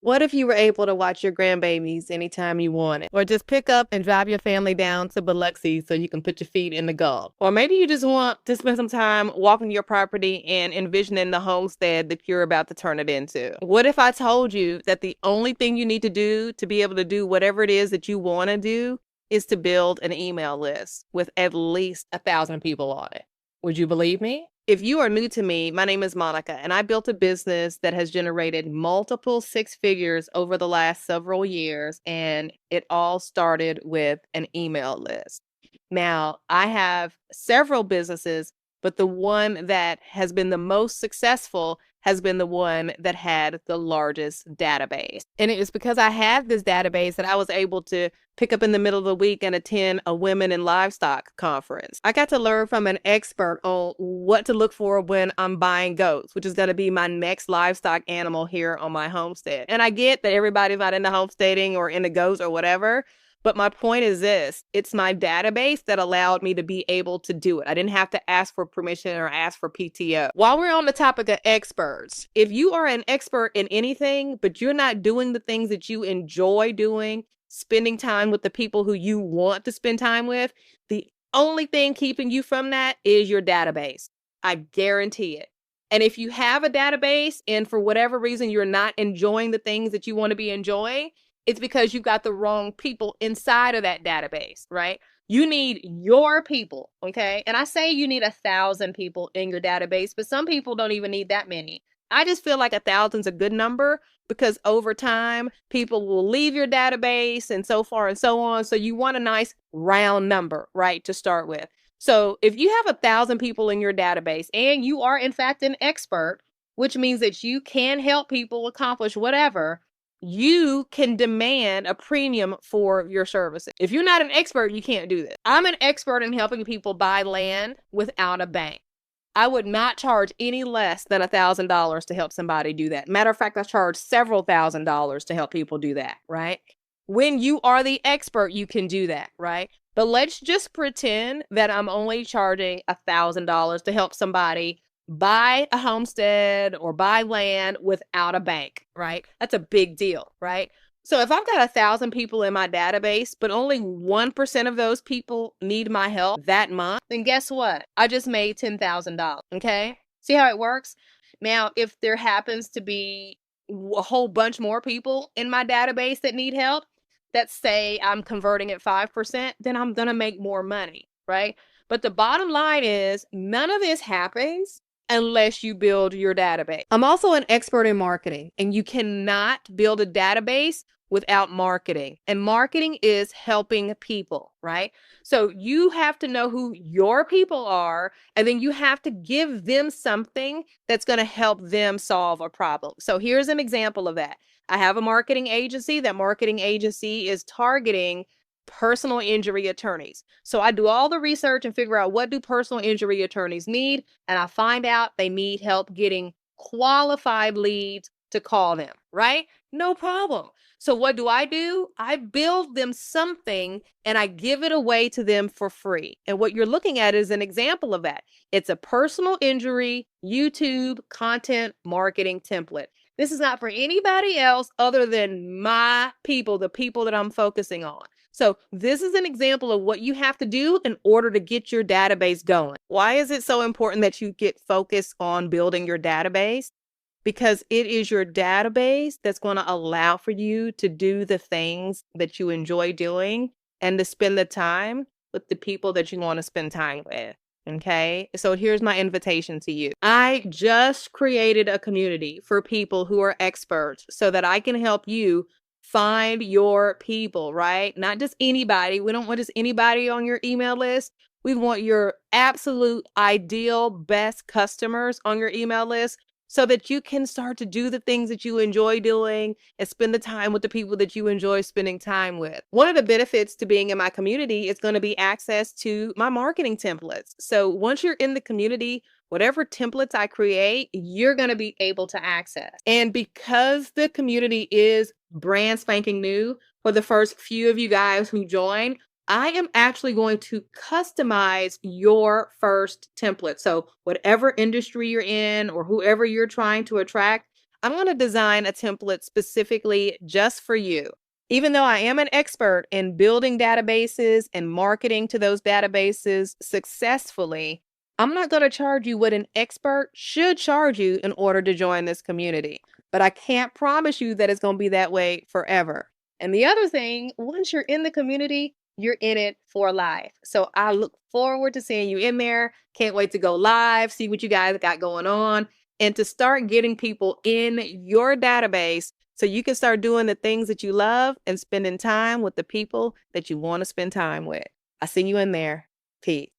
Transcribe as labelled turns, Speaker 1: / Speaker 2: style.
Speaker 1: What if you were able to watch your grandbabies anytime you wanted? Or just pick up and drive your family down to Biloxi so you can put your feet in the Gulf? Or maybe you just want to spend some time walking your property and envisioning the homestead that you're about to turn it into. What if I told you that the only thing you need to do to be able to do whatever it is that you want to do is to build an email list with at least 1,000 people on it? Would you believe me? If you are new to me, my name is Monica, and I built a business that has generated multiple six figures over the last several years, and it all started with an email list. Now, I have several businesses, but the one that has been the most successful has been the one that had the largest database. And it is because I have this database that I was able to pick up in the middle of the week and attend a women in livestock conference. I got to learn from an expert on what to look for when I'm buying goats, which is going to be my next livestock animal here on my homestead. And I get that everybody's not into homesteading or into goats or whatever. But my point is this, it's my database that allowed me to be able to do it. I didn't have to ask for permission or ask for PTO. While we're on the topic of experts, if you are an expert in anything, but you're not doing the things that you enjoy doing, spending time with the people who you want to spend time with, the only thing keeping you from that is your database. I guarantee it. And if you have a database and for whatever reason you're not enjoying the things that you want to be enjoying, it's because you've got the wrong people inside of that database, right? You need your people, okay? And I say you need 1,000 people in your database, but some people don't even need that many. I just feel like 1,000 is a good number because over time, people will leave your database and so far and so on. So you want a nice round number, right, to start with. So if you have 1,000 people in your database and you are in fact an expert, which means that you can help people accomplish whatever, you can demand a premium for your services. If you're not an expert, you can't do this. I'm an expert in helping people buy land without a bank. I would not charge any less than $1,000 to help somebody do that. Matter of fact, I charge several $1,000s to help people do that, right? When you are the expert, you can do that, right? But let's just pretend that I'm only charging $1,000 to help somebody buy a homestead or buy land without a bank, right? That's a big deal, right? So if I've got 1,000 people in my database, but only 1% of those people need my help that month, then guess what? I just made $10,000, okay? See how it works? Now, if there happens to be a whole bunch more people in my database that need help, let's say I'm converting at 5%, then I'm going to make more money, right? But the bottom line is none of this happens unless you build your database. I'm also an expert in marketing, and you cannot build a database without marketing. And marketing is helping people, right? So you have to know who your people are, and then you have to give them something that's going to help them solve a problem. So here's an example of that. I have a marketing agency. That marketing agency is targeting personal injury attorneys. So I do all the research and figure out what do personal injury attorneys need, and I find out they need help getting qualified leads to call them, right? No problem. So what do? I build them something and I give it away to them for free. And what you're looking at is an example of that. It's a personal injury YouTube content marketing template. This is not for anybody else other than my people, the people that I'm focusing on. So this is an example of what you have to do in order to get your database going. Why is it so important that you get focused on building your database? Because it is your database that's going to allow for you to do the things that you enjoy doing and to spend the time with the people that you want to spend time with. Okay, so here's my invitation to you. I just created a community for people who are experts so that I can help you find your people, right? Not just anybody. We don't want just anybody on your email list. We want your absolute ideal best customers on your email list so that you can start to do the things that you enjoy doing and spend the time with the people that you enjoy spending time with. One of the benefits to being in my community is going to be access to my marketing templates. So once you're in the community, whatever templates I create, you're going to be able to access. And because the community is brand spanking new, for the first few of you guys who join, I am actually going to customize your first template. So whatever industry you're in or whoever you're trying to attract, I'm going to design a template specifically just for you. Even though I am an expert in building databases and marketing to those databases successfully, I'm not going to charge you what an expert should charge you in order to join this community. But I can't promise you that it's going to be that way forever. And the other thing, once you're in the community, you're in it for life. So I look forward to seeing you in there. Can't wait to go live, see what you guys got going on, and to start getting people in your database so you can start doing the things that you love and spending time with the people that you want to spend time with. I'll see you in there. Peace.